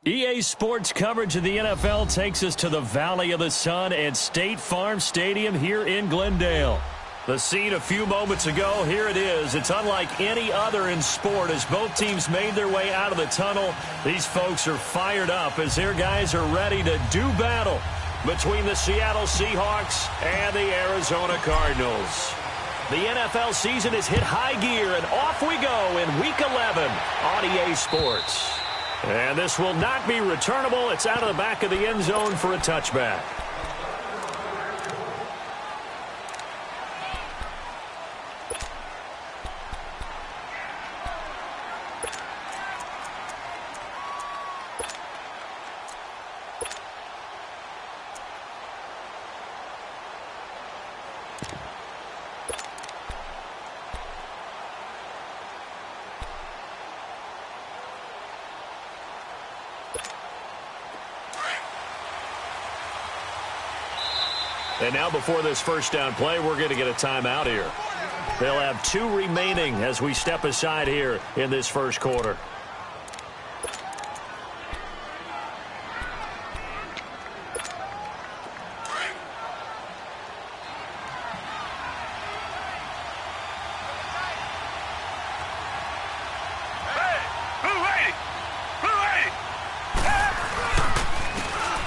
EA Sports coverage of the NFL takes us to the Valley of the Sun at State Farm Stadium here in Glendale. The scene a few moments ago, here it is. It's unlike any other in sport as both teams made their way out of the tunnel. These folks are fired up as their guys are ready to do battle between the Seattle Seahawks and the Arizona Cardinals. The NFL season has hit high gear, and off we go in Week 11 on EA Sports. And this will not be returnable. It's out of the back of the end zone for a touchback. And now before this first down play, we're going to get a timeout here. They'll have 2 remaining as we step aside here in this first quarter.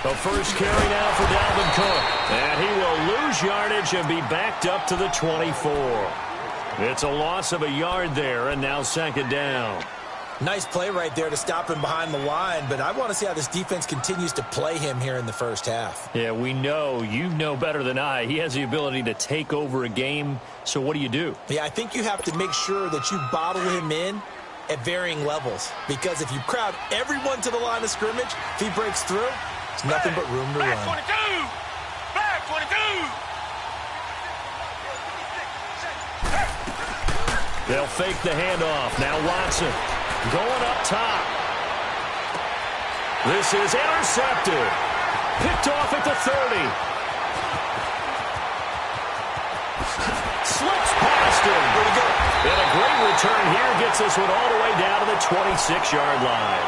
The first carry now for Dalvin Cook. And he will lose yardage and be backed up to the 24. It's a loss of a yard there, and now second down. Nice play right there to stop him behind the line, but I want to see how this defense continues to play him here in the first half. Yeah, we know. You know better than I. He has the ability to take over a game, so what do? Yeah, I think you have to make sure that you bottle him in at varying levels, because if you crowd everyone to the line of scrimmage, if he breaks through, it's nothing but room to run. 22! Back 22! They'll fake the handoff. Now Watson going up top. This is intercepted. Picked off at the 30. Slips past him. Pretty good. And a great return here gets this one all the way down to the 26-yard line.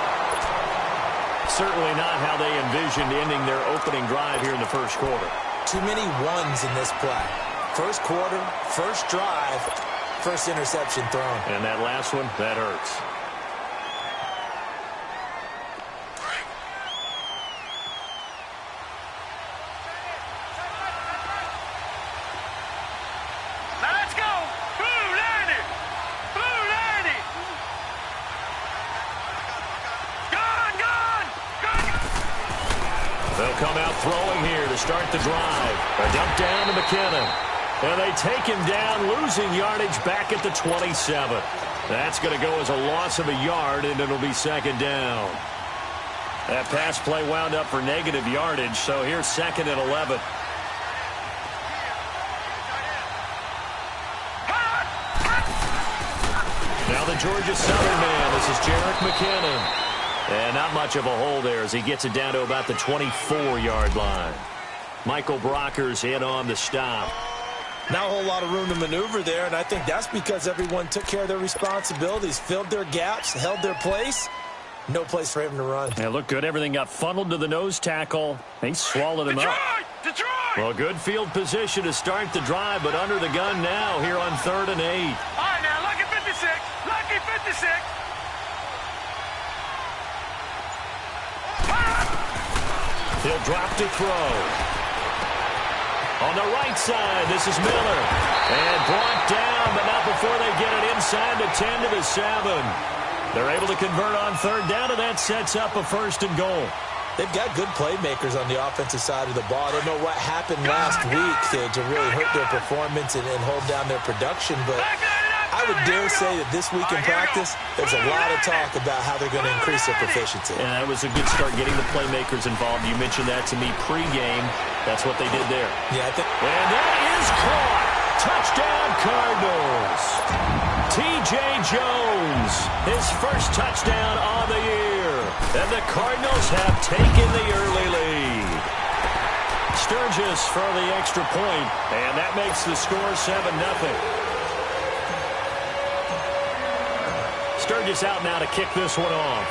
Certainly not how they envisioned ending their opening drive here in the first quarter. Too many ones in this play. First quarter, first drive, first interception thrown. And that last one, that hurts. Let's go! Blue Landy! Blue Landy! Gone! They'll come out throwing here to start the drive. A dump down to McKinnon. And they take him down, losing yardage back at the 27. That's going to go as a loss of a yard, and it'll be second down. That pass play wound up for negative yardage, so here's second and 11. Now the Georgia Southern man. This is Jerick McKinnon. And not much of a hole there as he gets it down to about the 24-yard line. Michael Brockers in on the stop. Not a whole lot of room to maneuver there, and I think that's because everyone took care of their responsibilities, filled their gaps, held their place. No place for him to run. Yeah, looked good. Everything got funneled to the nose tackle. They swallowed him up. Detroit! Well, good field position to start the drive, but under the gun now here on 3rd and 8. All right, now, lucky 56. Lucky 56. He'll drop to throw. On the right side, this is Miller. And brought down, but not before they get it inside the 10 to the 7. They're able to convert on 3rd down, and that sets up a 1st and goal. They've got good playmakers on the offensive side of the ball. I don't know what happened last week to really hurt their performance and hold down their production, but I would dare say that this week in practice, there's a lot of talk about how they're going to increase their proficiency. And that was a good start getting the playmakers involved. You mentioned that to me pregame. That's what they did there. Yeah, I think. And that is caught. Touchdown, Cardinals. T.J. Jones, his first touchdown on the year. And the Cardinals have taken the early lead. Sturgis for the extra point, and that makes the score 7-0. Sturgis out now to kick this one off.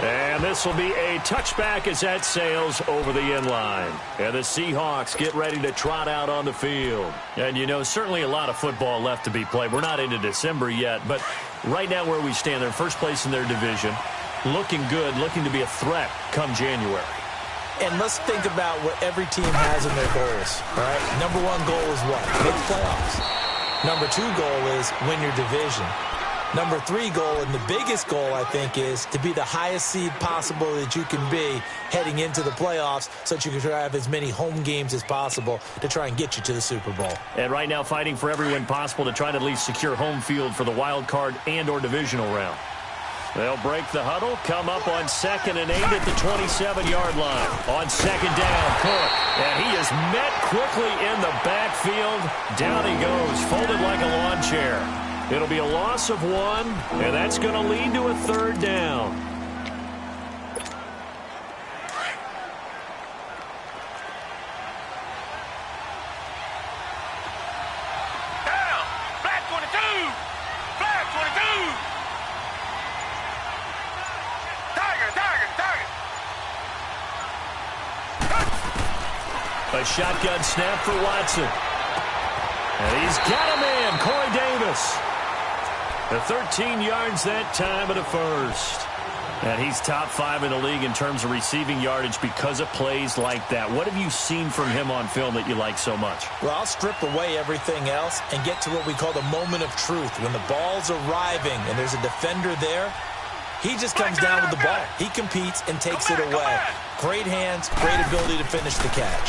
And this will be a touchback as that sails over the end line. And the Seahawks get ready to trot out on the field. And, you know, certainly a lot of football left to be played. We're not into December yet, but right now where we stand, they're in first place in their division. Looking good, looking to be a threat come January. And let's think about what every team has in their goals, all right? Number one goal is what? Make the playoffs. Number two goal is win your division. Number three goal, and the biggest goal, I think, is to be the highest seed possible that you can be heading into the playoffs so that you can try to have as many home games as possible to try and get you to the Super Bowl. And right now fighting for every win possible to try to at least secure home field for the wild card and or divisional round. They'll break the huddle, come up on 2nd and 8 at the 27-yard line. On second down, Cook. And he is met quickly in the backfield. Down he goes, folded like a lawn chair. It'll be a loss of 1, and that's going to lead to a 3rd down. Down. Flag 22. Flag 22. Tiger. A shotgun snap for Watson. And he's got a man, Corey Davis. The 13 yards that time at a first. And he's top 5 in the league in terms of receiving yardage because of plays like that. What have you seen from him on film that you like so much? Well, I'll strip away everything else and get to what we call the moment of truth. When the ball's arriving and there's a defender there, he just comes down with the ball. He competes and takes it away. Great hands, great ability to finish the catch.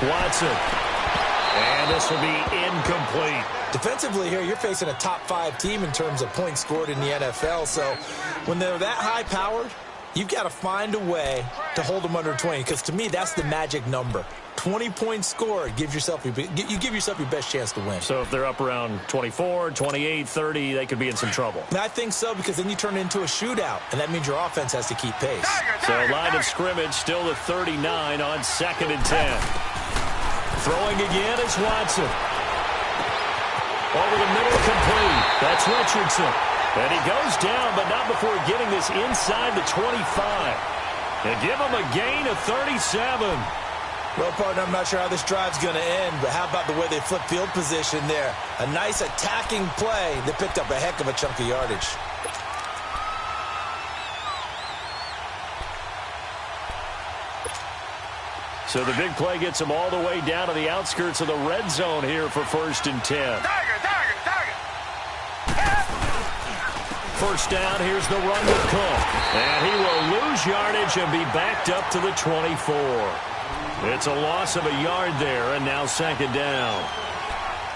Watson. And this will be incomplete. Defensively here, you're facing a top 5 team in terms of points scored in the NFL. So when they're that high-powered, you've got to find a way to hold them under 20. Because to me, that's the magic number. 20 points scored, you give yourself your best chance to win. So if they're up around 24, 28, 30, they could be in some trouble. And I think so, because then you turn it into a shootout, and that means your offense has to keep pace. So line of scrimmage still at 39 on 2nd and 10. Throwing again is Watson. Over the middle, complete. That's Richardson. And he goes down, but not before getting this inside the 25. And give him a gain of 37. Well, partner, I'm not sure how this drive's going to end, but how about the way they flip field position there? A nice attacking play that picked up a heck of a chunk of yardage. So the big play gets him all the way down to the outskirts of the red zone here for 1st and 10. Tiger. First down, here's the run with Cook. And he will lose yardage and be backed up to the 24. It's a loss of a yard there, and now 2nd down.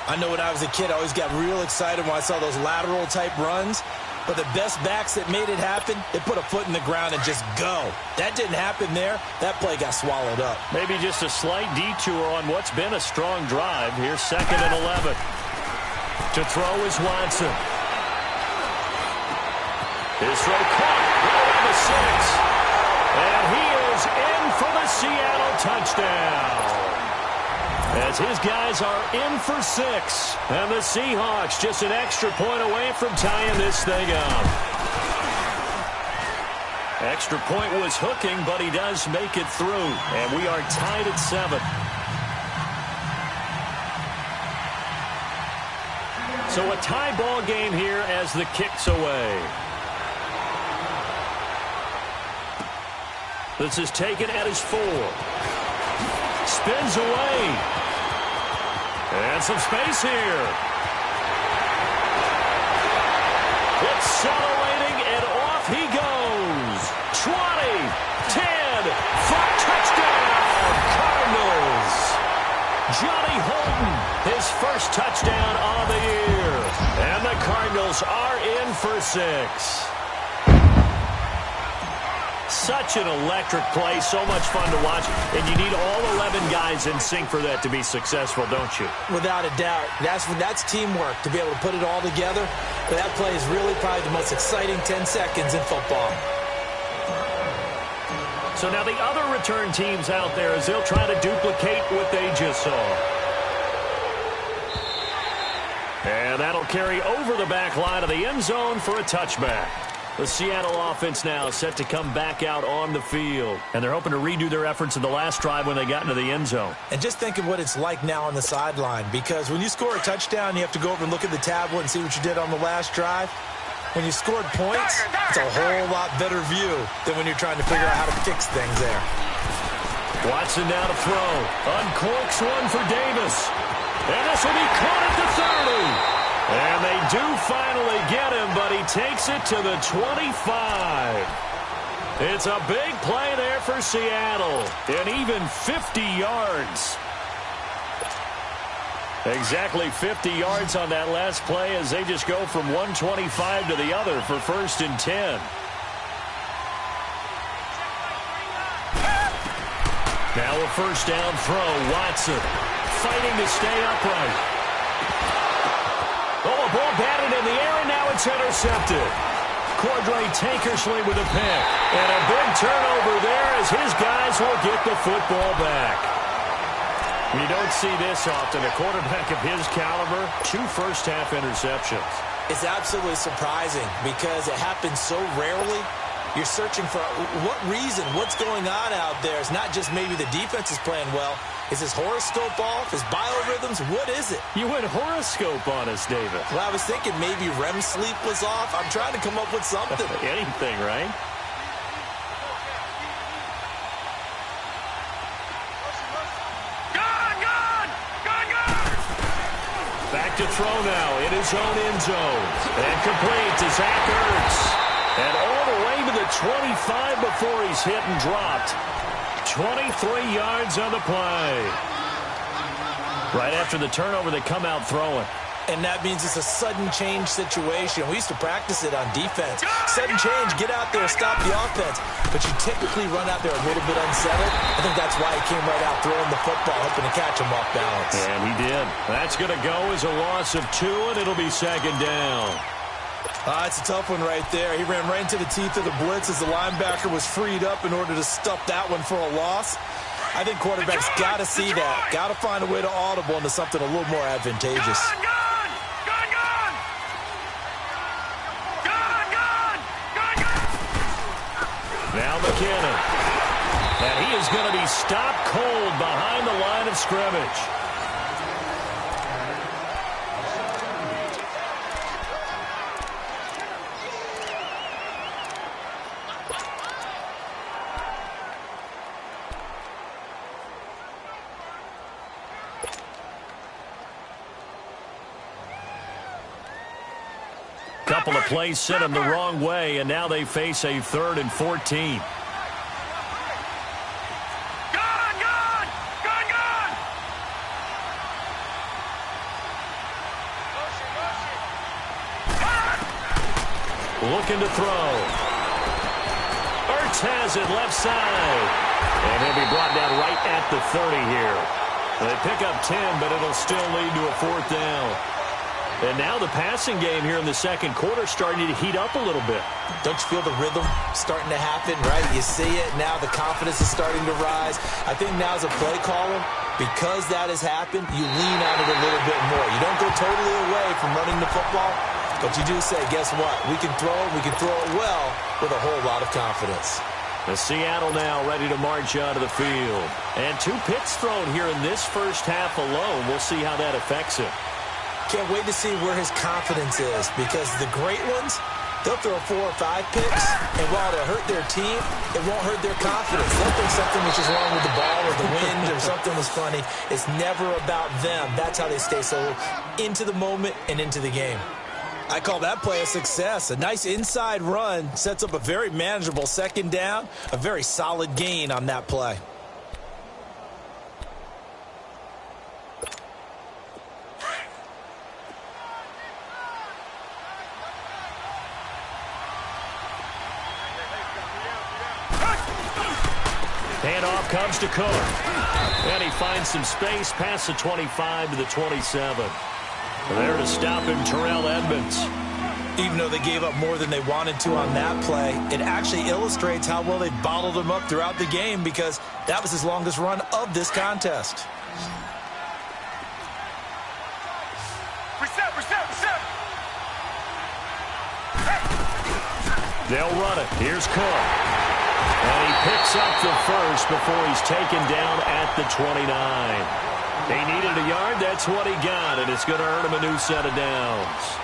I know when I was a kid, I always got real excited when I saw those lateral-type runs. But the best backs that made it happen, they put a foot in the ground and just go. That didn't happen there. That play got swallowed up. Maybe just a slight detour on what's been a strong drive. Here's 2nd and 11. To throw is Watson. His throw caught right on the 6. And he is in for the Seattle touchdown. As his guys are in for 6. And the Seahawks just an extra point away from tying this thing up. Extra point was hooking, but he does make it through. And we are tied at 7. So a tie ball game here as the kick's away. This is taken at his 4. Spins away. And some space here. Accelerating, and off he goes. 20, 10, 5, touchdown, Cardinals. Johnny Holton, his first touchdown on the year. And the Cardinals are in for 6. Such an electric play, so much fun to watch, and you need all 11 guys in sync for that to be successful, don't you? Without a doubt. That's teamwork, to be able to put it all together. But that play is really probably the most exciting 10 seconds in football. So now the other return teams out there as they'll try to duplicate what they just saw. And that'll carry over the back line of the end zone for a touchback. The Seattle offense now set to come back out on the field. And they're hoping to redo their efforts in the last drive when they got into the end zone. And just think of what it's like now on the sideline, because when you score a touchdown, you have to go over and look at the tablet and see what you did on the last drive. When you scored points, it's a whole lot better view than when you're trying to figure out how to fix things there. Watson now to throw. Uncorks one for Davis. And this will be caught at the 30. And they do finally get him, but he takes it to the 25. It's a big play there for Seattle. And even 50 yards. Exactly 50 yards on that last play as they just go from 125 to the other for 1st and 10. Now a first down throw. Watson fighting to stay upright. Oh, a ball batted in the air, and now it's intercepted. Cordray Tankersley with a pick. And a big turnover there as his guys will get the football back. You don't see this often. A quarterback of his caliber, 2 first-half interceptions. It's absolutely surprising because it happens so rarely. You're searching for what reason, what's going on out there. It's not just maybe the defense is playing well. Is his horoscope off? His biorhythms? What is it? You went horoscope on us, David. Well, I was thinking maybe REM sleep was off. I'm trying to come up with something. Anything, right? Back to throw now in his own end zone. And complete to Zach Ertz. And all the way to the 25 before he's hit and dropped. 23 yards on the play. Right after the turnover, they come out throwing. And that means it's a sudden change situation. We used to practice it on defense. Sudden change, get out there, stop the offense. But you typically run out there a little bit unsettled. I think that's why he came right out throwing the football, hoping to catch him off balance. And he did. That's going to go as a loss of 2, and it'll be 2nd down. It's a tough one right there. He ran right into the teeth of the blitz as the linebacker was freed up in order to stuff that one for a loss. I think quarterbacks got to see that. Got to find a way to audible into something a little more advantageous. Now McKinnon. And he is going to be stopped cold behind the line of scrimmage. Couple of plays sent him the wrong way, and now they face a 3rd and 14. Looking to throw. Ertz has it left side. And he'll be brought down right at the 30 here. They pick up 10, but it'll still lead to a 4th down. And now the passing game here in the 2nd quarter starting to heat up a little bit. Don't you feel the rhythm starting to happen, right? You see it. Now the confidence is starting to rise. I think now as a play caller, because that has happened, you lean on it a little bit more. You don't go totally away from running the football, but you do say, guess what? We can throw it. We can throw it well with a whole lot of confidence. The Seattle now ready to march onto the field. And 2 picks thrown here in this first half alone. We'll see how that affects him. Can't wait to see where his confidence is, because the great ones, they'll throw 4 or 5 picks, and while it'll hurt their team, it won't hurt their confidence. They'll think something was just wrong with the ball or the wind or something was funny. It's never about them. That's how they stay so into the moment and into the game. I call that play a success. A nice inside run sets up a very manageable 2nd down, a very solid gain on that play. Handoff comes to Cook. And he finds some space past the 25 to the 27. There to stop him, Terrell Edmonds. Even though they gave up more than they wanted to on that play, it actually illustrates how well they bottled him up throughout the game, because that was his longest run of this contest. Reset, reset, reset. They'll run it. Here's Cook. And he picks up the first before he's taken down at the 29. He needed a yard. That's what he got, and it's going to earn him a new set of downs.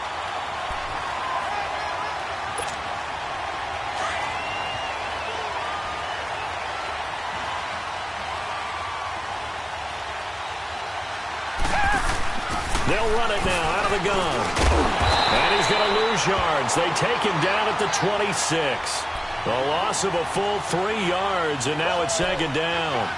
They'll run it now out of the gun. And he's going to lose yards. They take him down at the 26. A loss of a full 3 yards, and now it's second down.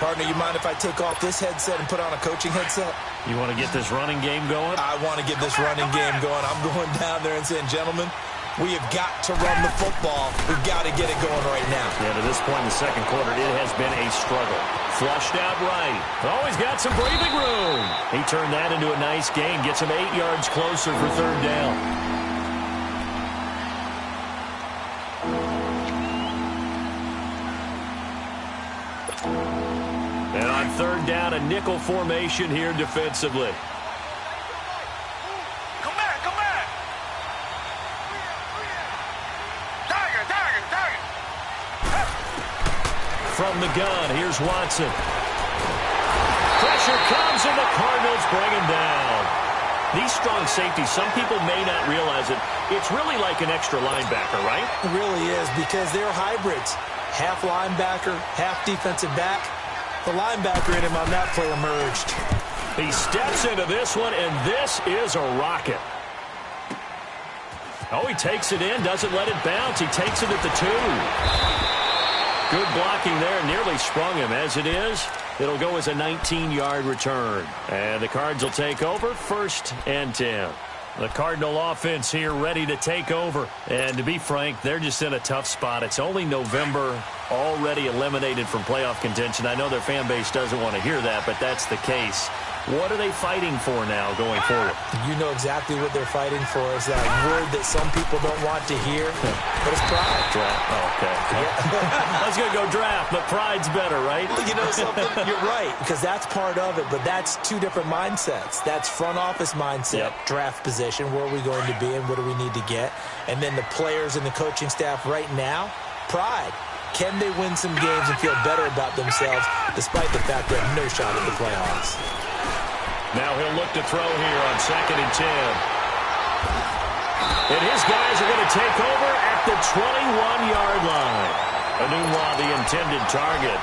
Partner, you mind if I take off this headset and put on a coaching headset? You want to get this running game going? I want to get this running game going. I'm going down there and saying, gentlemen, we have got to run the football. We've got to get it going right now. Yeah, to this point in the second quarter, it has been a struggle. Flushed out right. Oh, he's got some breathing room. He turned that into a nice gain. Gets him 8 yards closer for third down. And on third down, a nickel formation here defensively. Come back, come back. Tiger, tiger, tiger. From the gun, here's Watson. Pressure comes, and the Cardinals bring him down. These strong safeties, some people may not realize it. It's really like an extra linebacker, right? It really is, because they're hybrids. Half linebacker, half defensive back. The linebacker in him on that play emerged. He steps into this one, and this is a rocket. Oh, he takes it in, doesn't let it bounce. He takes it at the 2. Good blocking there, nearly sprung him. As it is, it'll go as a 19-yard return. And the Cards will take over, 1st and 10. The Cardinal offense here ready to take over. And to be frank, they're just in a tough spot. It's only November, already eliminated from playoff contention. I know their fan base doesn't want to hear that, but that's the case. What are they fighting for now going forward? You know exactly what they're fighting for. Is that word that some people don't want to hear, but it's pride. Draft. Oh, okay. Yeah. I was going to go draft, but pride's better, right? You know something? You're right, because that's part of it, but that's 2 different mindsets. That's front office mindset, draft position, where are we going to be and what do we need to get? And then the players and the coaching staff right now, pride. Can they win some games and feel better about themselves despite the fact they have no shot at the playoffs? Now he'll look to throw here on 2nd and 10. And his guys are going to take over at the 21-yard line. Anunwa, the intended target.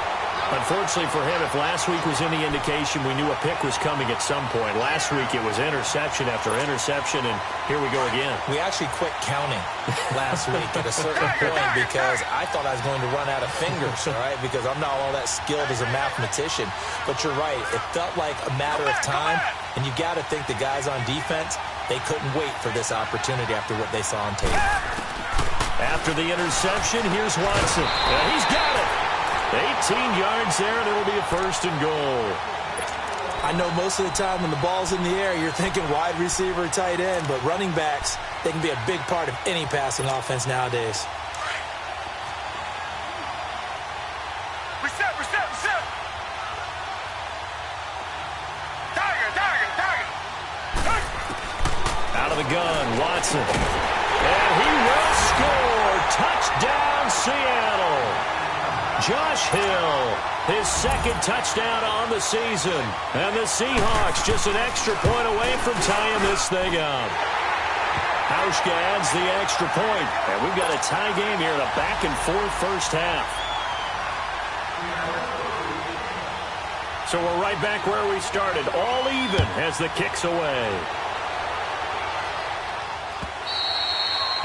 Unfortunately for him, if last week was any indication, we knew a pick was coming at some point. Last week it was interception after interception, and here we go again. We actually quit counting last week at a certain point because I thought I was going to run out of fingers, all right, because I'm not all that skilled as a mathematician. But you're right. It felt like a matter of time, and you got to think the guys on defense, they couldn't wait for this opportunity after what they saw on tape. After the interception, here's Watson. And he's got it. 18 yards there, and it'll be a 1st and goal. I know most of the time when the ball's in the air, you're thinking wide receiver, tight end, but running backs, they can be a big part of any passing offense nowadays. Reset, reset, reset. Tiger, tiger, tiger. Out of the gun, Watson. And he will score. Touchdown, Seattle. Josh Hill, his 2nd touchdown on the season. And the Seahawks just an extra point away from tying this thing up. Hauschka adds the extra point. And we've got a tie game here in a back-and-forth first half. So we're right back where we started. All even as the kick's away.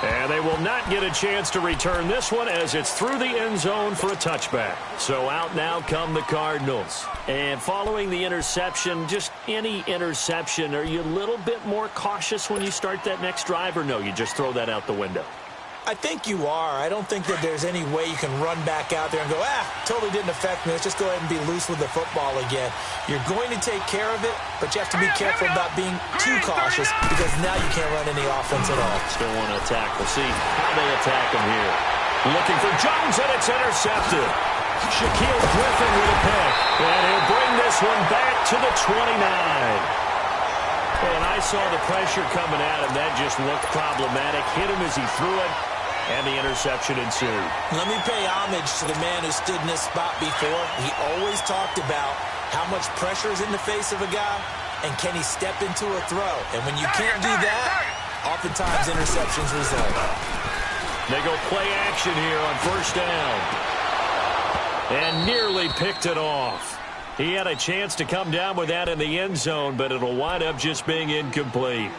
And they will not get a chance to return this one as it's through the end zone for a touchback. So out now come the Cardinals. And following the interception, just any interception, are you a little bit more cautious when you start that next drive, or no, you just throw that out the window? I think you are. I don't think that there's any way you can run back out there and go, totally didn't affect me. Let's just go ahead and be loose with the football again. You're going to take care of it, but you have to be careful about being too cautious because now you can't run any offense at all. Still want to attack. We'll see how they attack him here. Looking for Jones, and it's intercepted. Shaquille Griffin with a pick, and he'll bring this one back to the 29. And I saw the pressure coming at him. That just looked problematic. Hit him as he threw it, and the interception ensued. Let me pay homage to the man who stood in this spot before. He always talked about how much pressure is in the face of a guy, and can he step into a throw. And when you can't do that, oftentimes interceptions result. They go play action here on first down. And nearly picked it off. He had a chance to come down with that in the end zone, but it'll wind up just being incomplete.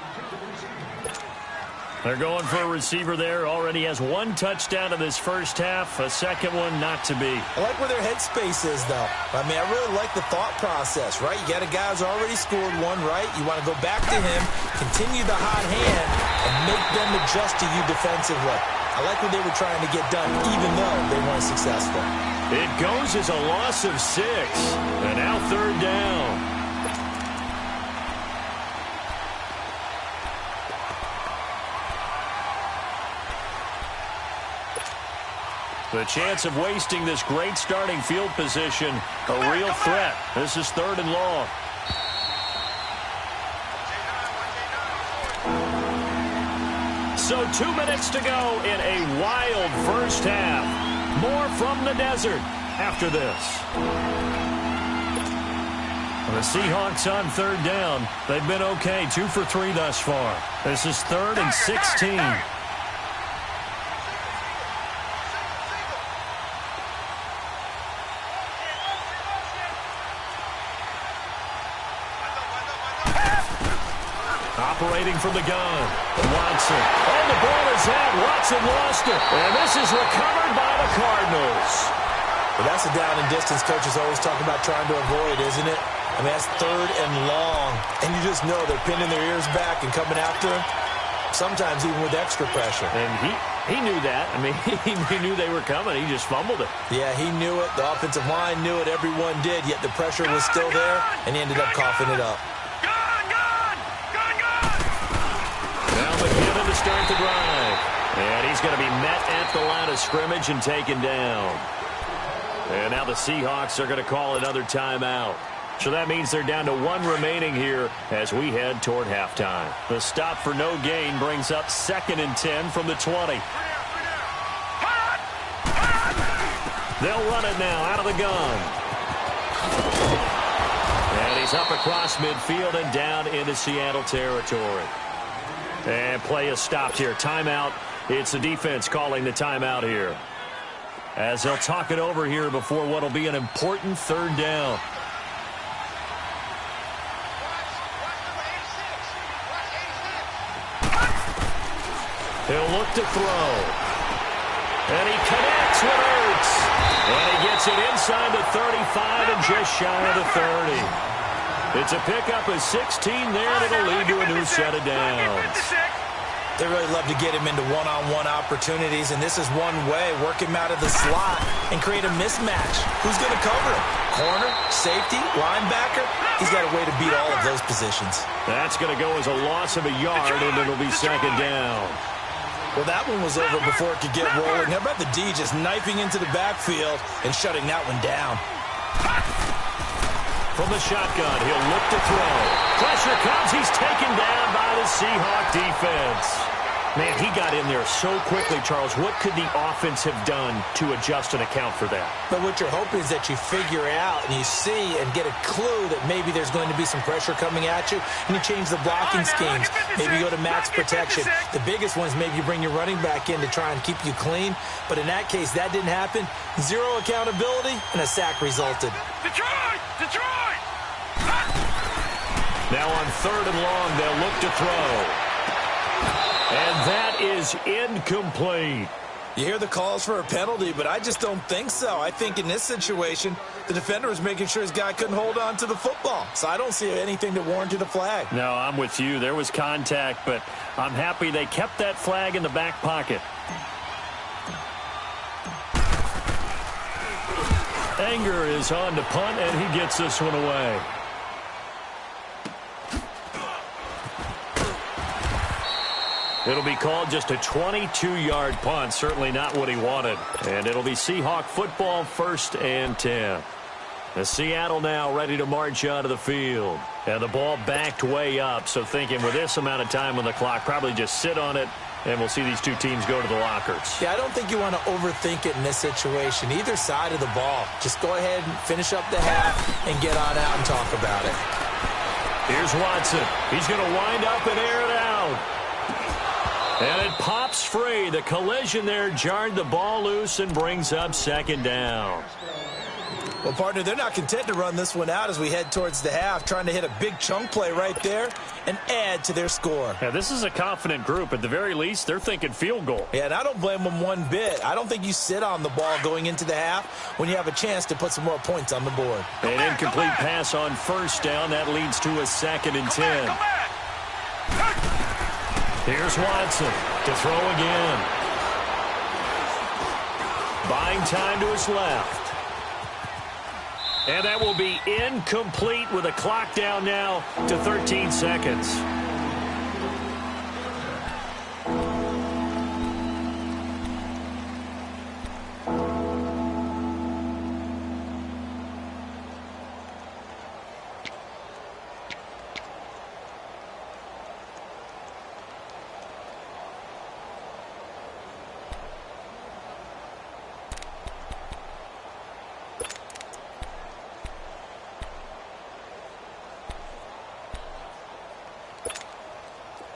They're going for a receiver there. Already has one touchdown in this first half. A second one not to be. I like where their headspace is, though. I mean, I really like the thought process, right? You got a guy who's already scored one, right? You want to go back to him, continue the hot hand, and make them adjust to you defensively. I like what they were trying to get done, even though they weren't successful. It goes as a loss of 6. And now third down. The chance of wasting this great starting field position, a real threat. This is third and long. So 2 minutes to go in a wild first half. More from the desert after this. The Seahawks on third down. They've been okay, 2 for 3 thus far. This is 3rd and 16. Operating from the gun. Watson. Oh, the ball is out. Watson lost it. And this is recovered by the Cardinals. Well, that's a down and distance coaches always talk about trying to avoid, isn't it? I mean, that's 3rd and long. And you just know they're pinning their ears back and coming after him, sometimes even with extra pressure. And he knew that. I mean, he knew they were coming. He just fumbled it. Yeah, he knew it. The offensive line knew it. Everyone did, yet the pressure was still there, and he ended up coughing it up. To start the drive. And he's going to be met at the line of scrimmage and taken down. And now the Seahawks are going to call another timeout. So that means they're down to 1 remaining here as we head toward halftime. The stop for no gain brings up 2nd and 10 from the 20. They'll run it now out of the gun. And he's up across midfield and down into Seattle territory. And play is stopped here. Timeout. It's the defense calling the timeout here. As they'll talk it over here before what will be an important 3rd down. He'll look to throw. And he connects with Ertz. And he gets it inside the 35 and just shy of the 30. It's a pickup of 16 there, and it'll lead to a new set of downs. They really love to get him into one-on-one opportunities, and this is one way, work him out of the slot and create a mismatch. Who's going to cover him? Corner, safety, linebacker? He's got a way to beat all of those positions. That's going to go as a loss of a yard, and it'll be 2nd down. Well, that one was over before it could get rolling. How about the D just knifing into the backfield and shutting that one down? From the shotgun, he'll look to throw. Pressure comes. He's taken down by the Seahawk defense. Man, he got in there so quickly, Charles. What could the offense have done to adjust and account for that? But what you're hoping is that you figure out and you see and get a clue that maybe there's going to be some pressure coming at you, and you change the blocking schemes. Maybe you go to max protection. The biggest one is maybe you bring your running back in to try and keep you clean. But in that case, that didn't happen. 0 accountability, and a sack resulted. Detroit! Now on 3rd and long, they'll look to throw. And that is incomplete. You hear the calls for a penalty, but I just don't think so. I think in this situation, the defender was making sure his guy couldn't hold on to the football. So I don't see anything that warranted a flag. No, I'm with you. There was contact, but I'm happy they kept that flag in the back pocket. Anger is on to punt, and he gets this one away. It'll be called just a 22-yard punt. Certainly not what he wanted. And it'll be Seahawk football, 1st and 10. As Seattle now ready to march onto the field. And the ball backed way up, so thinking with this amount of time on the clock, probably just sit on it, and we'll see these two teams go to the lockers. Yeah, I don't think you want to overthink it in this situation. Either side of the ball. Just go ahead and finish up the half and get on out and talk about it. Here's Watson. He's going to wind up and air it out. And it pops free. The collision there jarred the ball loose and brings up second down. Well, partner, they're not content to run this one out as we head towards the half, trying to hit a big chunk play right there and add to their score. Yeah, this is a confident group. At the very least, they're thinking field goal. Yeah, and I don't blame them one bit. I don't think you sit on the ball going into the half when you have a chance to put some more points on the board. An incomplete pass on first down. That leads to a 2nd and 10. Here's Watson to throw again. Buying time to his left. And that will be incomplete with a clock down now to 13 seconds.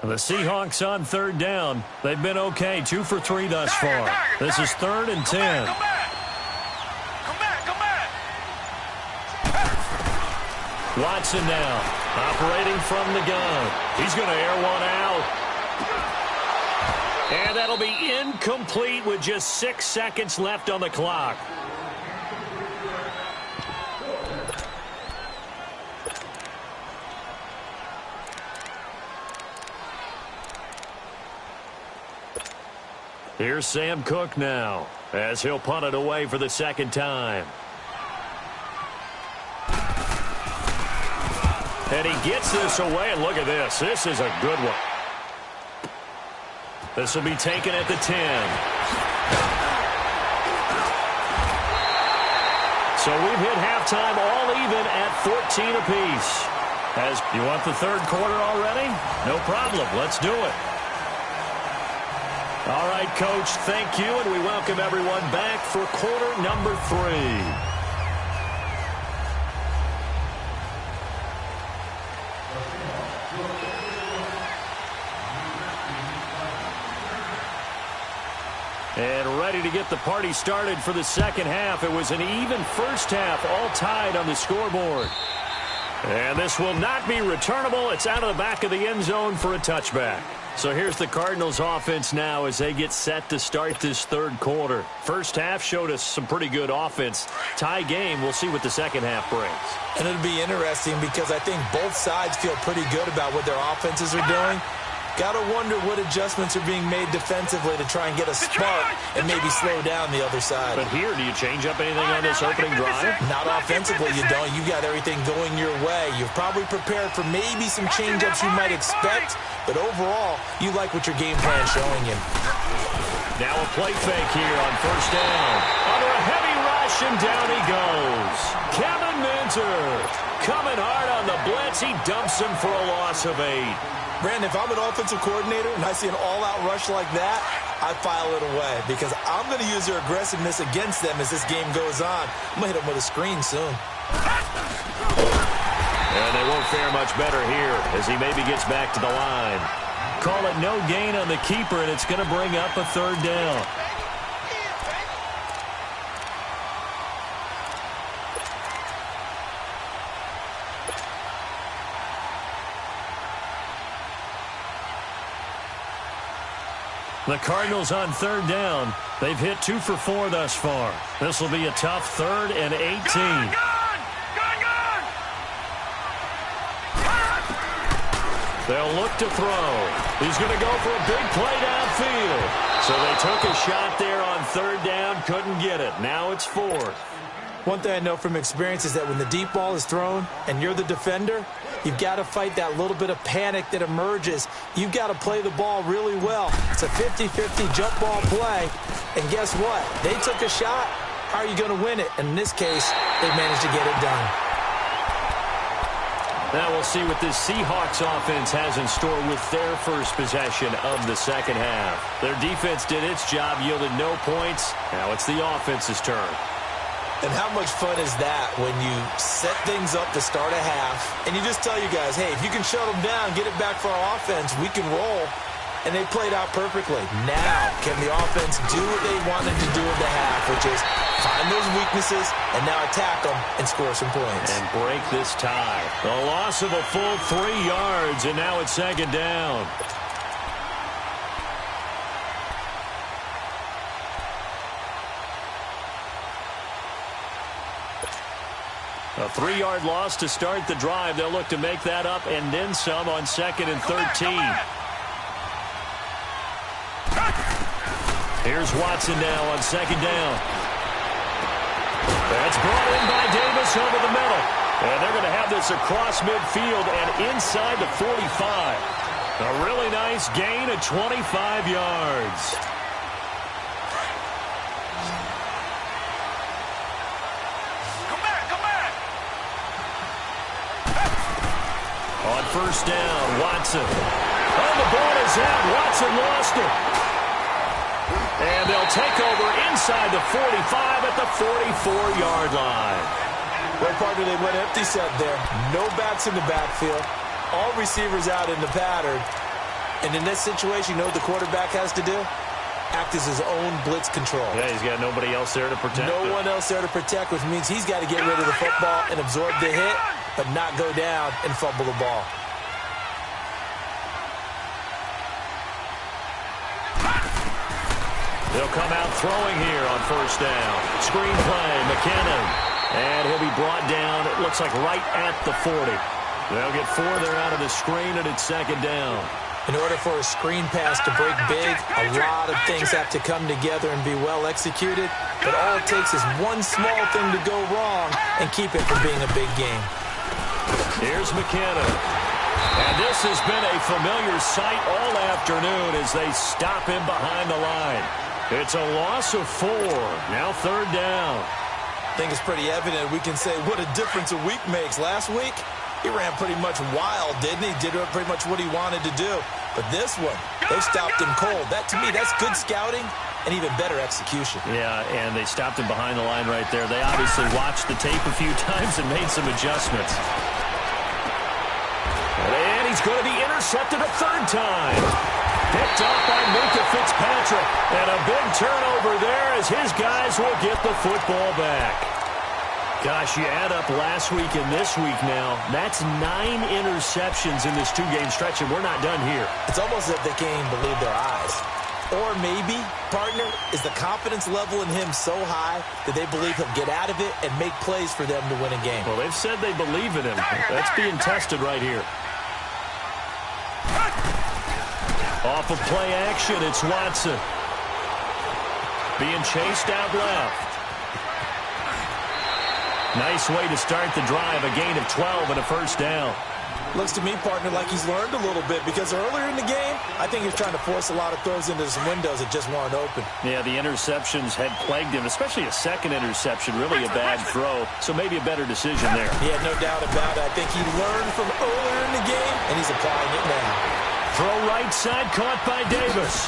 The Seahawks on 3rd down. They've been okay. 2 for 3 thus far. This is 3rd and 10. Come back. Watson now operating from the gun. He's going to air one out. And that'll be incomplete with just 6 seconds left on the clock. Here's Sam Cook now as he'll punt it away for the 2nd time. And he gets this away, and look at this. This is a good one. This will be taken at the 10. So we've hit halftime all even at 14 apiece. As you want the 3rd quarter already? No problem. Let's do it. All right, Coach, thank you, and we welcome everyone back for quarter number 3. And ready to get the party started for the 2nd half. It was an even first half, all tied on the scoreboard. And this will not be returnable. It's out of the back of the end zone for a touchback. So here's the Cardinals offense now as they get set to start this 3rd quarter. First half showed us some pretty good offense. Tie game, we'll see what the 2nd half brings. And it'll be interesting because I think both sides feel pretty good about what their offenses are doing. Got to wonder what adjustments are being made defensively to try and get a spark and maybe slow down the other side. But here, do you change up anything on this opening drive? Not offensively, you don't. You got everything going your way. You've probably prepared for maybe some change-ups you might expect, but overall, you like what your game plan is showing you. Now a play fake here on first down. Under a heavy rush, and down he goes. Kevin Minter coming hard on the blitz. He dumps him for a loss of 8. Brandon, if I'm an offensive coordinator and I see an all-out rush like that, I file it away because I'm going to use their aggressiveness against them as this game goes on. I'm going to hit them with a screen soon. And they won't fare much better here as he maybe gets back to the line. Call it no gain on the keeper, and it's going to bring up a 3rd down. The Cardinals on 3rd down. They've hit 2 for 4 thus far. This will be a tough 3rd and 18. They'll look to throw. He's going to go for a big play downfield. So they took a shot there on 3rd down, couldn't get it. Now it's 4th. One thing I know from experience is that when the deep ball is thrown and you're the defender, you've got to fight that little bit of panic that emerges. You've got to play the ball really well. It's a 50-50 jump ball play. And guess what? They took a shot, how are you going to win it? And in this case, they managed to get it done. Now we'll see what this Seahawks offense has in store with their first possession of the second half. Their defense did its job, yielded no points. Now it's the offense's turn. And how much fun is that when you set things up to start a half, and you just tell you guys, hey, if you can shut them down, get it back for our offense, we can roll. And they played out perfectly. Now, can the offense do what they wanted to do in the half, which is find those weaknesses and now attack them and score some points. And break this tie. The loss of a full 3 yards, and now it's second down. A 3-yard loss to start the drive. They'll look to make that up and then some on 2nd and 13. Here's Watson now on 2nd down. That's brought in by Davis over the middle. And they're going to have this across midfield and inside the 45. A really nice gain of 25 yards. Come back. On 1st down, Watson. Oh, the ball is out. Watson lost it. And they'll take over inside the 45 at the 44-yard line. Well, partner, they went empty set there. No backs in the backfield. All receivers out in the pattern. And in this situation, you know what the quarterback has to do? Act as his own blitz control. Yeah, he's got nobody else there to protect. No one else there to protect, which means he's got to get rid of the football and absorb the hit, but not go down and fumble the ball. They'll come out throwing here on 1st down. Screen play, McKinnon. And he'll be brought down, it looks like right at the 40. They'll get 4 there out of the screen, and it's 2nd down. In order for a screen pass to break big, a lot of things have to come together and be well executed. But all it takes is one small thing to go wrong and keep it from being a big game. Here's McKinnon. And this has been a familiar sight all afternoon as they stop him behind the line. It's a loss of 4. Now 3rd down. I think it's pretty evident we can say what a difference a week makes. Last week, he ran pretty much wild, didn't he? Did pretty much what he wanted to do. But this one, they stopped him cold. That, to me, that's good scouting and even better execution. Yeah, and they stopped him behind the line right there. They obviously watched the tape a few times and made some adjustments. And he's going to be intercepted a 3rd time. Picked up by Minka Fitzpatrick. And a big turnover there as his guys will get the football back. Gosh, you add up last week and this week now. That's 9 interceptions in this 2-game stretch, and we're not done here. It's almost as if they can't even believe their eyes. Or maybe, partner, is the confidence level in him so high that they believe he'll get out of it and make plays for them to win a game. Well, they've said they believe in him. That's being tested right here. Off of play action, it's Watson. Being chased out left. Nice way to start the drive. A gain of 12 and a 1st down. Looks to me, partner, like he's learned a little bit because earlier in the game, I think he was trying to force a lot of throws into some windows that just weren't open. Yeah, the interceptions had plagued him, especially a 2nd interception, really a bad throw. So maybe a better decision there. Yeah, no doubt about it. I think he learned from earlier in the game, and he's applying it now. Throw right side, caught by Davis.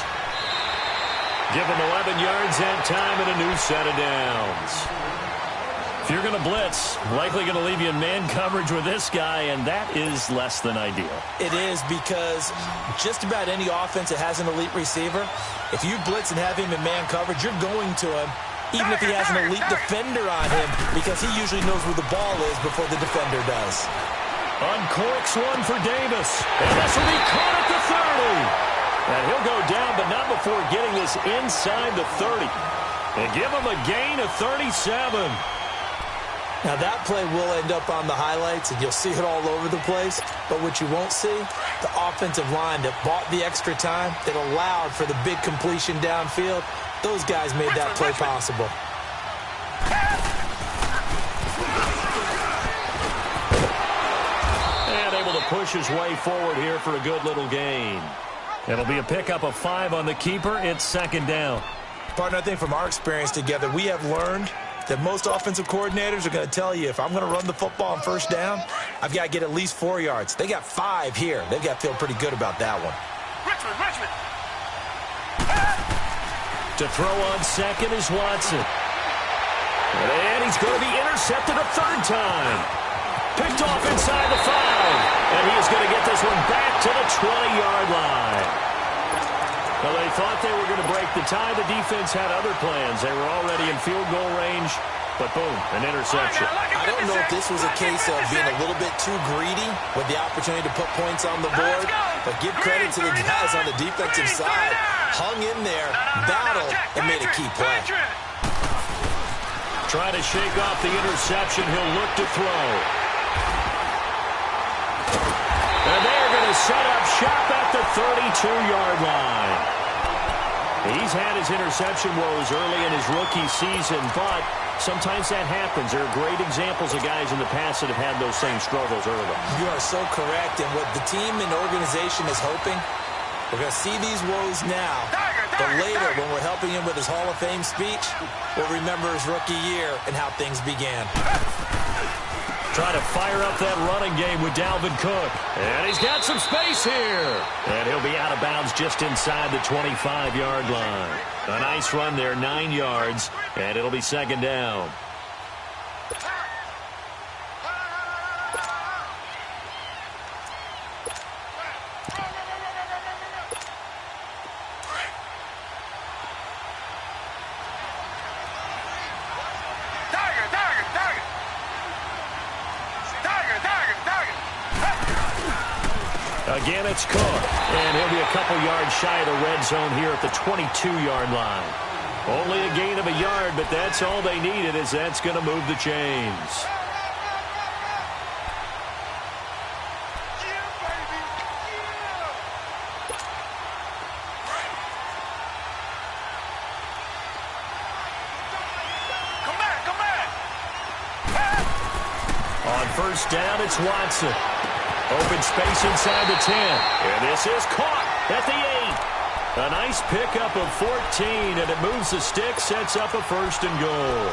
Give him 11 yards that time and a new set of downs. If you're going to blitz, likely going to leave you in man coverage with this guy, and that is less than ideal. It is because just about any offense that has an elite receiver, if you blitz and have him in man coverage, you're going to him, even if he has an elite defender on him, because he usually knows where the ball is before the defender does. Uncorks one for Davis. And this will be caught at the 30. And he'll go down, but not before getting this inside the 30. And give him a gain of 37. Now, that play will end up on the highlights, and you'll see it all over the place. But what you won't see, the offensive line that bought the extra time, that allowed for the big completion downfield, those guys made that play possible. And able to push his way forward here for a good little gain. It'll be a pickup of 5 on the keeper. It's 2nd down. Partner, I think from our experience together, we have learned that most offensive coordinators are going to tell you, if I'm going to run the football on first down, I've got to get at least 4 yards. They got 5 here. They've got to feel pretty good about that one. Richmond. To throw on second is Watson. And he's going to be intercepted a third time. Picked off inside the 5. And he is going to get this one back to the 20-yard line. Well, they thought they were going to break the tie. The defense had other plans. They were already in field goal range. But boom, an interception. I don't know if this was a case of being a little bit too greedy with the opportunity to put points on the board. But give credit to the guys on the defensive side. Hung in there, battled, and made a key play. Trying to shake off the interception. He'll look to throw. And they're going to set up shop at the 32-yard line. He's had his interception woes early in his rookie season, but sometimes that happens. There are great examples of guys in the past that have had those same struggles early. You are so correct. And what the team and organization is hoping, we're going to see these woes now. But later, when we're helping him with his Hall of Fame speech, we'll remember his rookie year and how things began. Trying to fire up that running game with Dalvin Cook. And he's got some space here. And he'll be out of bounds just inside the 25-yard line. A nice run there, 9 yards, and it'll be second down. Again, it's Cook, and he'll be a couple yards shy of the red zone here at the 22-yard line. Only a gain of a yard, but that's all they needed, as that's going to move the chains. Come back. On first down, it's Watson. Open space inside the 10. And this is caught at the 8. A nice pickup of 14, and it moves the stick, sets up a first and goal.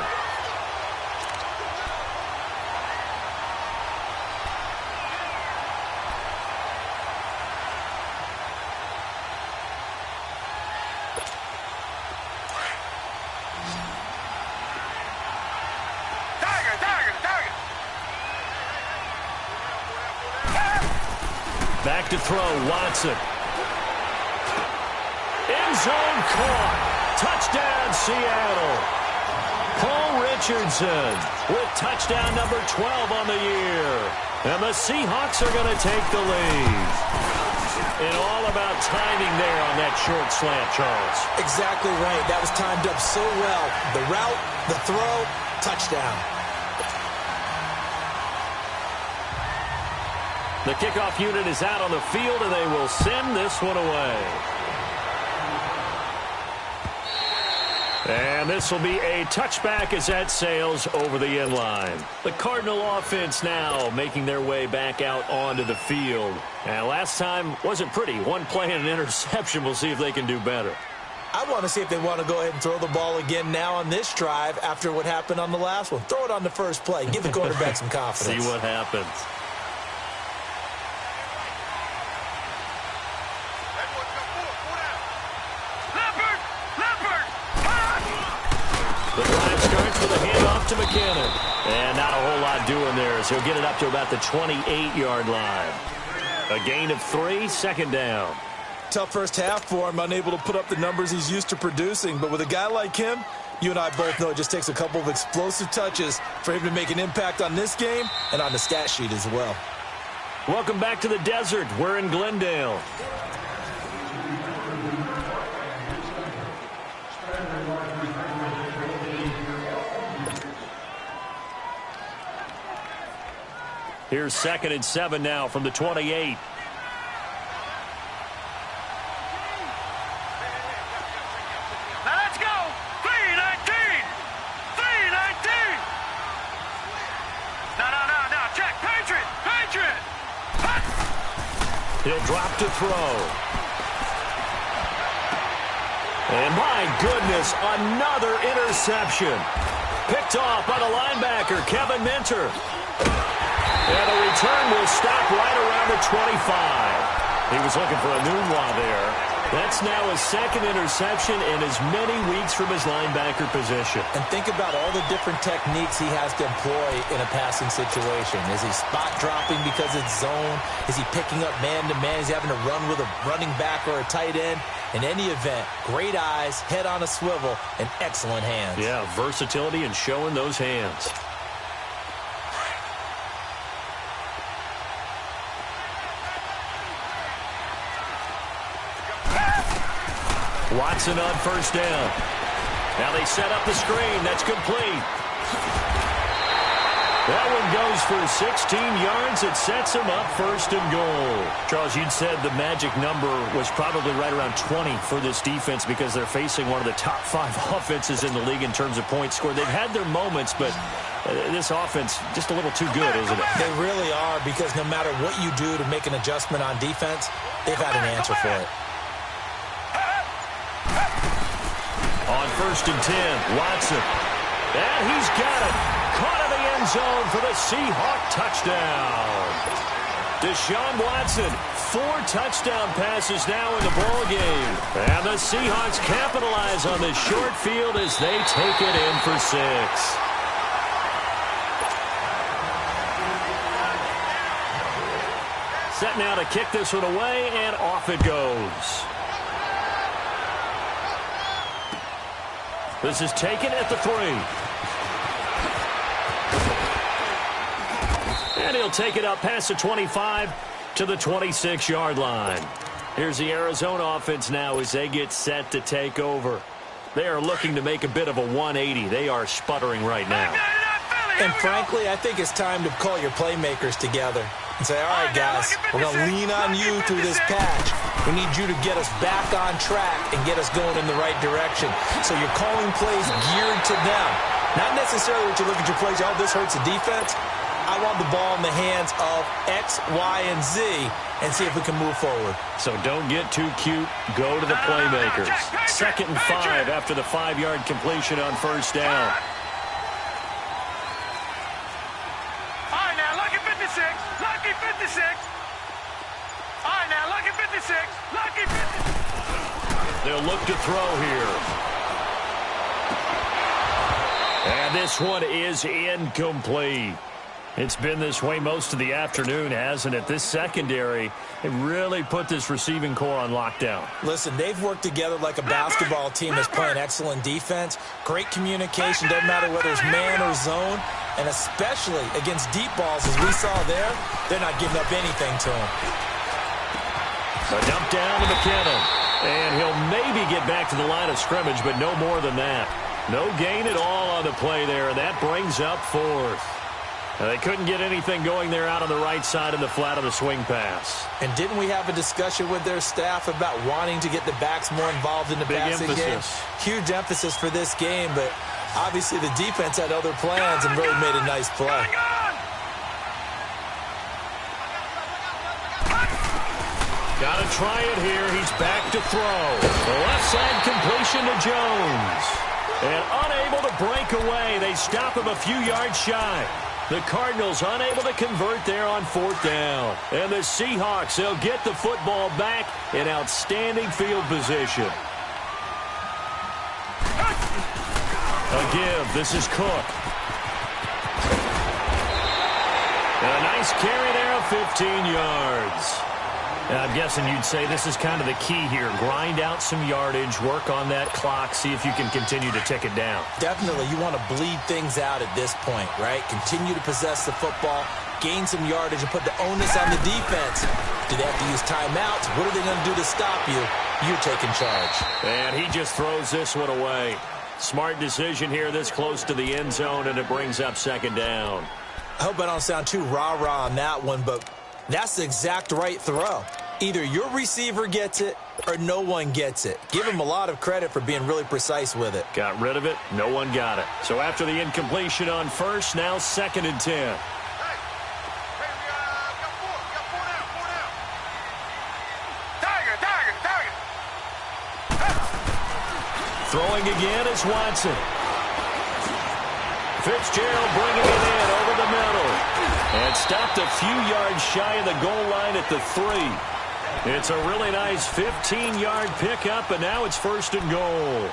Back to throw, Watson. End zone caught. Touchdown, Seattle. Paul Richardson with touchdown number 12 on the year. And the Seahawks are going to take the lead. And all about timing there on that short slant, Charles. Exactly right. That was timed up so well. The route, the throw, touchdown. The kickoff unit is out on the field, and they will send this one away. And this will be a touchback as that sails over the end line. The Cardinal offense now making their way back out onto the field. And last time wasn't pretty. One play and an interception. We'll see if they can do better. I want to see if they want to go ahead and throw the ball again now on this drive after what happened on the last one. Throw it on the first play. Give the quarterback some confidence. See what happens. The drive starts with a handoff to McKinnon. And not a whole lot doing there as he'll get it up to about the 28-yard line. A gain of 3, second down. Tough first half for him, unable to put up the numbers he's used to producing. But with a guy like him, you and I both know it just takes a couple of explosive touches for him to make an impact on this game and on the stat sheet as well. Welcome back to the desert. We're in Glendale. Here's 2nd and 7 now from the 28. Now let's go. 319. 319. No. Check. Patriot. He'll drop to throw. And my goodness, another interception. picked off by the linebacker, Kevin Minter. And the return will stop right around the 25. He was looking for a Nunwa there. That's now his second interception in as many weeks from his linebacker position. And think about all the different techniques he has to employ in a passing situation. Is he spot dropping because it's zone? Is he picking up man-to-man? Is he having to run with a running back or a tight end? In any event, great eyes, head on a swivel, and excellent hands. Yeah, versatility and showing those hands. Watson on first down. Now they set up the screen. That's complete. That one goes for 16 yards. It sets him up first and goal. Charles, you'd said the magic number was probably right around 20 for this defense because they're facing one of the top 5 offenses in the league in terms of points scored. They've had their moments, but this offense just a little too good, isn't it? They really are, because no matter what you do to make an adjustment on defense, they've had an answer for it. On first and 10, Watson. And he's got it. Caught in the end zone for the Seahawk touchdown. Deshaun Watson, 4 touchdown passes now in the ball game. And the Seahawks capitalize on this short field as they take it in for 6. Set now to kick this one away, and off it goes. This is taken at the 3. And he'll take it up past the 25 to the 26-yard line. Here's the Arizona offense now as they get set to take over. They are looking to make a bit of a 180. They are sputtering right now. And frankly, I think it's time to call your playmakers together and say, all right, guys, we're going to lean on you through this patch. We need you to get us back on track and get us going in the right direction. So you're calling plays geared to them. Not necessarily that you look at your plays, oh, this hurts the defense. I want the ball in the hands of X, Y, and Z and see if we can move forward. So don't get too cute. Go to the playmakers. 2nd and 5 after the 5-yard completion on first down. All right, now, lucky 56. Lucky 56. All right, now, lucky 56. Lucky 56. They'll look to throw here. And this one is incomplete. It's been this way most of the afternoon, hasn't it? This secondary, they really put this receiving core on lockdown. Listen, they've worked together like a basketball team that's playing excellent defense. Great communication, doesn't matter whether it's man or zone. And especially against deep balls, as we saw there, they're not giving up anything to them. A dump down to McKinnon. And he'll maybe get back to the line of scrimmage, but no more than that. No gain at all on the play there, and that brings up 4th. They couldn't get anything going there out on the right side of the flat of the swing pass. And didn't we have a discussion with their staff about wanting to get the backs more involved in the passing game? Huge emphasis for this game, but obviously the defense had other plans and really made a nice play. Got to try it here. He's back to throw. The left side completion to Jones. And unable to break away. They stop him a few yards shy. The Cardinals unable to convert there on 4th down. And the Seahawks, they'll get the football back in outstanding field position. A give. This is Cook. And a nice carry there of 15 yards. And I'm guessing you'd say this is kind of the key here. Grind out some yardage, work on that clock, see if you can continue to tick it down. Definitely. You want to bleed things out at this point, right? Continue to possess the football, gain some yardage, and put the onus on the defense. Do they have to use timeouts? What are they going to do to stop you? You're taking charge. And he just throws this one away. Smart decision here this close to the end zone, and it brings up 2nd down. I hope I don't sound too rah-rah on that one, but that's the exact right throw. Either your receiver gets it or no one gets it. Give him a lot of credit for being really precise with it. Got rid of it. No one got it. So after the incompletion on first, now 2nd and 10. Throwing again is Watson. Fitzgerald bringing it in over the middle. And stopped a few yards shy of the goal line at the 3. It's a really nice 15-yard pickup, and now it's 1st and goal.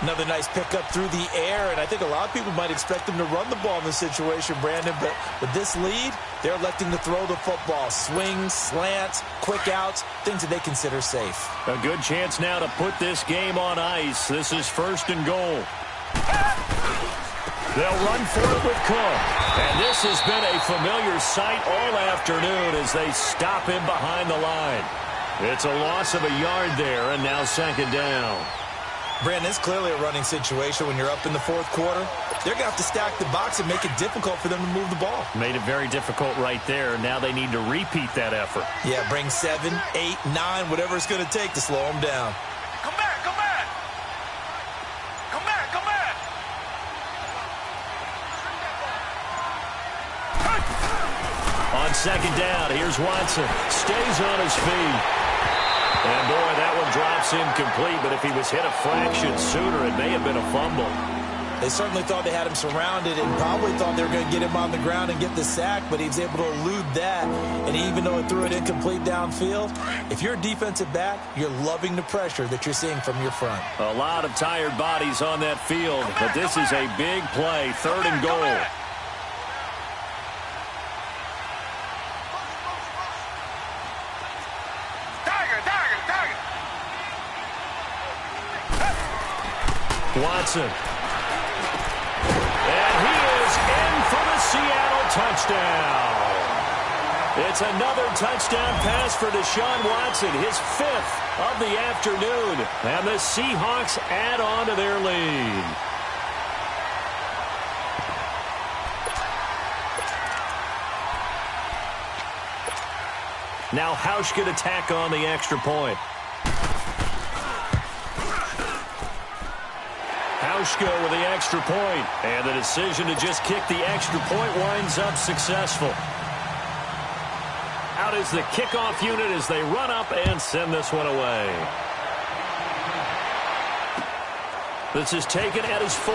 Another nice pickup through the air, and I think a lot of people might expect them to run the ball in this situation, Brandon, but with this lead, they're electing to throw the football. Swings, slants, quick outs, things that they consider safe. A good chance now to put this game on ice. This is 1st and goal. They'll run for it with Cook. And this has been a familiar sight all afternoon as they stop him behind the line. It's a loss of a yard there, and now 2nd down. Brandon, it's clearly a running situation when you're up in the 4th quarter. They're going to have to stack the box and make it difficult for them to move the ball. Made it very difficult right there. Now they need to repeat that effort. Yeah, bring 7, 8, 9, whatever it's going to take to slow them down. Come back, come back. Come back, come back. On 2nd down, here's Watson. Stays on his feet. And, boy, that one drops incomplete, but if he was hit a fraction sooner, it may have been a fumble. They certainly thought they had him surrounded and probably thought they were going to get him on the ground and get the sack, but he was able to elude that. And even though it threw it incomplete downfield, if you're a defensive back, you're loving the pressure that you're seeing from your front. A lot of tired bodies on that field, but this is a big play, 3rd and goal. Watson. And he is in for the Seattle touchdown. It's another touchdown pass for Deshaun Watson, his 5th of the afternoon. And the Seahawks add on to their lead. Now Hausch could attack on the extra point. Hauschko with the extra point, and the decision to just kick the extra point winds up successful. Out is the kickoff unit as they run up and send this one away. This is taken at his 4.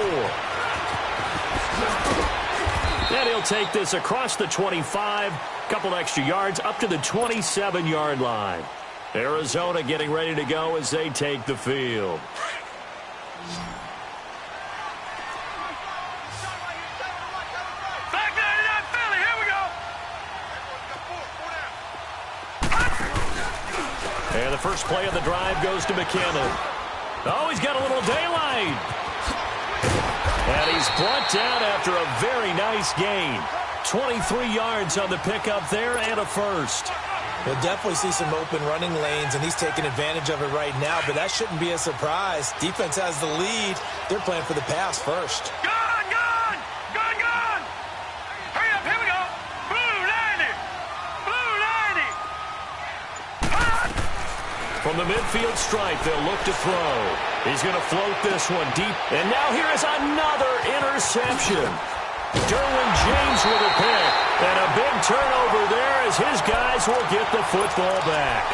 And he'll take this across the 25, couple extra yards up to the 27-yard line. Arizona getting ready to go as they take the field. And the first play of the drive goes to McKinnon. Oh, he's got a little daylight. And he's brought down after a very nice gain. 23 yards on the pickup there and a first. We'll definitely see some open running lanes, and he's taking advantage of it right now, but that shouldn't be a surprise. Defense has the lead. They're playing for the pass first. From the midfield stripe, they'll look to throw. He's going to float this one deep. And now here is another interception. Derwin James with a pick. And a big turnover there as his guys will get the football back.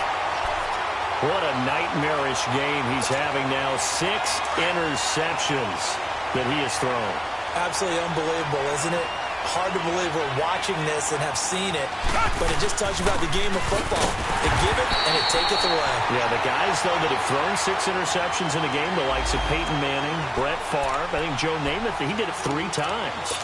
What a nightmarish game he's having now. 6 interceptions that he has thrown. Absolutely unbelievable, isn't it? Hard to believe we're watching this and have seen it, but it just tells you about the game of football. They give it and it taketh away. Yeah, the guys, though, that have thrown 6 interceptions in a game, the likes of Peyton Manning, Brett Favre, I think Joe Namath, he did it 3 times.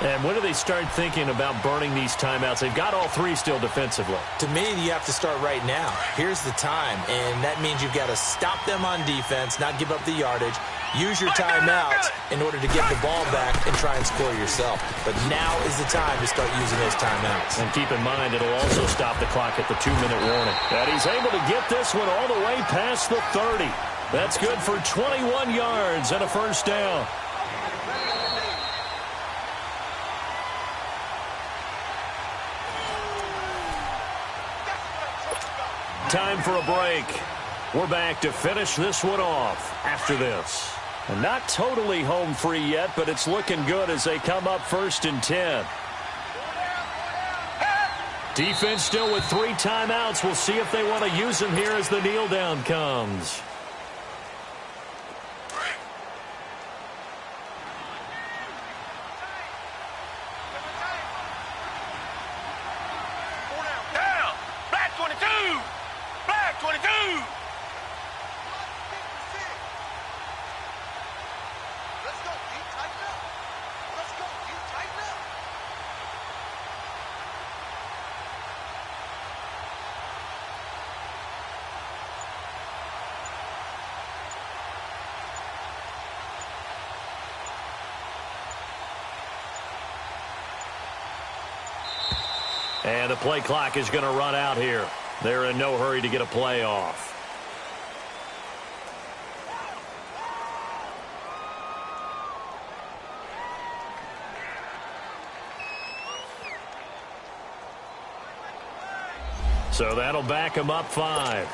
And when do they start thinking about burning these timeouts? They've got all 3 still defensively. To me, you have to start right now. Here's the time, and that means you've got to stop them on defense, not give up the yardage, use your timeouts in order to get the ball back and try and score yourself. But now is the time to start using those timeouts. And keep in mind, it'll also stop the clock at the 2-minute warning. And he's able to get this one all the way past the 30. That's good for 21 yards and a first down. Time for a break. We're back to finish this one off after this. And not totally home free yet, but it's looking good as they come up 1st and 10. Defense still with 3 timeouts. We'll see if they want to use them here as the kneel down comes. And the play clock is going to run out here. They're in no hurry to get a play off. So that'll back him up 5.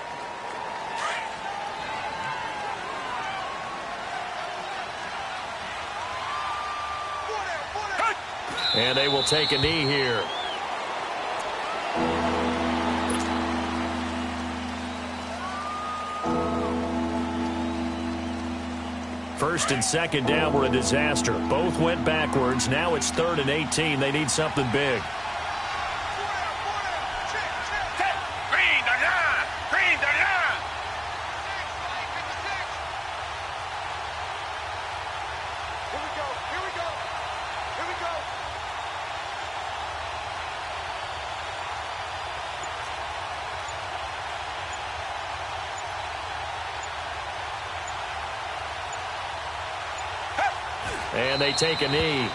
And they will take a knee here. First and second down were a disaster. Both went backwards. Now it's 3rd and 18. They need something big. And they take a knee.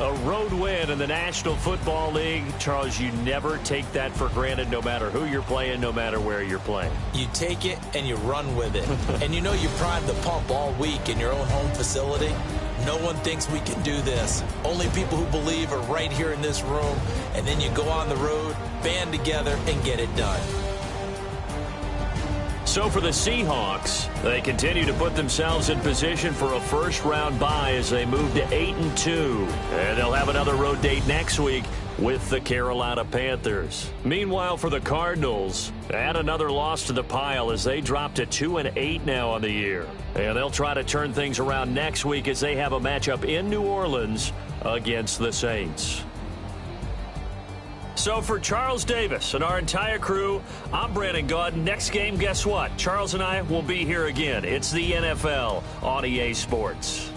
A road win in the National Football League. Charles, you never take that for granted no matter who you're playing, no matter where you're playing. You take it and you run with it. And you know you primed the pump all week in your own home facility. No one thinks we can do this. Only people who believe are right here in this room. And then you go on the road, band together, and get it done. So for the Seahawks, they continue to put themselves in position for a first-round bye as they move to 8-2. And they'll have another road date next week with the Carolina Panthers. Meanwhile, for the Cardinals, add another loss to the pile as they drop to 2-8 now on the year. And they'll try to turn things around next week as they have a matchup in New Orleans against the Saints. So for Charles Davis and our entire crew, I'm Brandon Gaudin. Next game, guess what? Charles and I will be here again. It's the NFL on EA Sports.